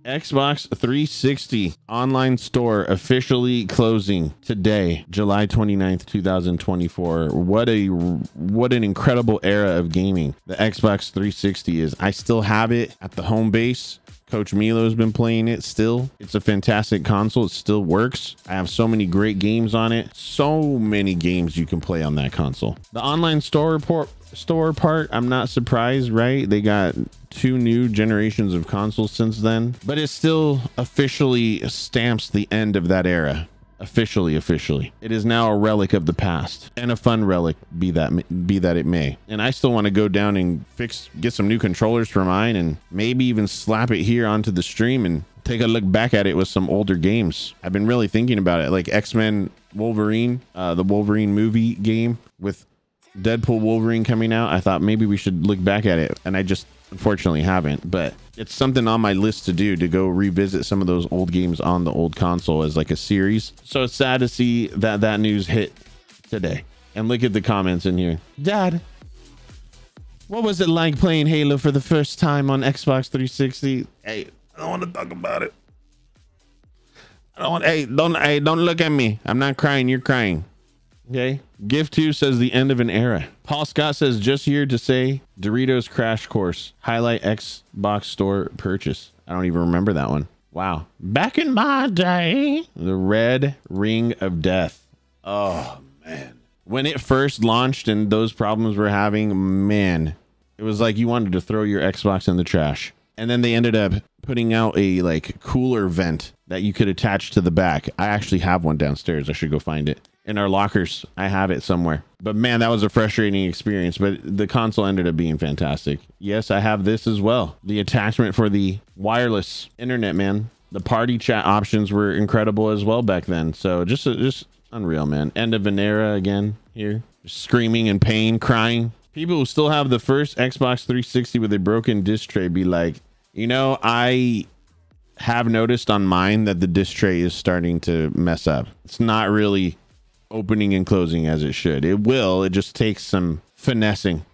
Xbox 360 online store officially closing today, July 29th, 2024. What an incredible era of gaming the Xbox 360 is. I still have it at the home base. Coach Milo's been playing it still. It's a fantastic console. It still works. I have so many great games on it. So many games you can play on that console. The online store part, I'm not surprised, right? They got 2 new generations of consoles since then, but it still officially stamps the end of that era. Officially it is now a relic of the past, and a fun relic, be that it may. And I still want to go down and get some new controllers for mine, and maybe even slap it here onto the stream and take a look back at it with some older games. I've been really thinking about it, like X-Men Wolverine, the Wolverine movie game with Deadpool Wolverine coming out. I thought maybe we should look back at it, and I just unfortunately haven't, but it's something on my list to do, to go revisit some of those old games on the old console as like a series. So it's sad to see that news hit today. And look at the comments in here. Dad, what was it like playing Halo for the first time on Xbox 360? Hey, I don't want to talk about it. Don't look at me. I'm not crying, you're crying. Okay. Gift 2 says the end of an era. Paul Scott says just here to say Doritos Crash Course highlight Xbox store purchase. I don't even remember that one. Wow. Back in my day, the Red Ring of Death. Oh man. When it first launched and those problems were having, man, it was like you wanted to throw your Xbox in the trash. And then they ended up putting out a like cooler vent that you could attach to the back. I actually have one downstairs. I should go find it. In our lockers, I have it somewhere. But man, that was a frustrating experience, but the console ended up being fantastic. Yes, I have this as well. The attachment for the wireless internet, man. The party chat options were incredible as well back then. So just unreal, man. End of an era again here. Just screaming in pain, crying. People who still have the first Xbox 360 with a broken disc tray be like, you know, I have noticed on mine that the disc tray is starting to mess up. It's not really opening and closing as it should. It will. It just takes some finessing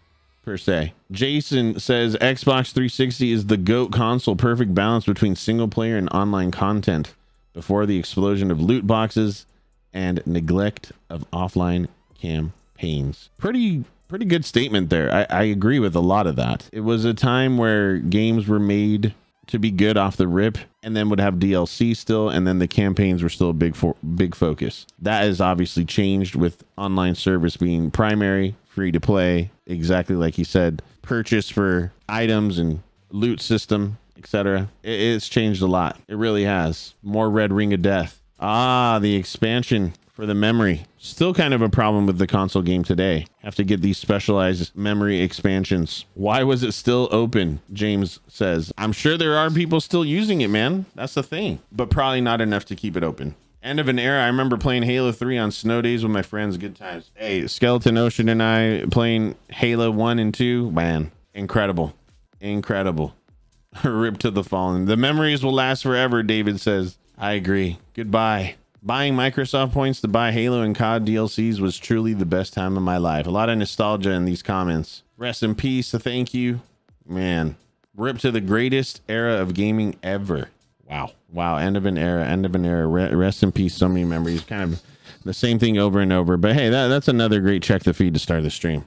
per se. Jason says Xbox 360 is the GOAT console, perfect balance between single player and online content before the explosion of loot boxes and neglect of offline campaigns. Pretty good statement there. I agree with a lot of that. It was a time where games were made to be good off the rip and then would have DLC still, and then the campaigns were still a big focus. That has obviously changed with online service being primary, free to play, exactly like he said, purchase for items and loot system, etc. It's changed a lot. It really has. More Red Ring of Death. Ah, the expansion for the memory. Still kind of a problem with the console game today. Have to get these specialized memory expansions. Why was it still open? James says. I'm sure there are people still using it, man. That's the thing. But probably not enough to keep it open. End of an era. I remember playing Halo 3 on snow days with my friends. Good times. Hey, Skeleton Ocean and I playing Halo 1 and 2. Man, incredible. Incredible. Rip to the fallen. The memories will last forever, David says. I agree. Goodbye. Buying Microsoft points to buy Halo and COD DLCs was truly the best time of my life. A lot of nostalgia in these comments. Rest in peace. Thank you. Man, rip to the greatest era of gaming ever. Wow. Wow. End of an era. End of an era. Rest in peace. So many memories. Kind of the same thing over and over. But hey, that's another great check the feed to start the stream.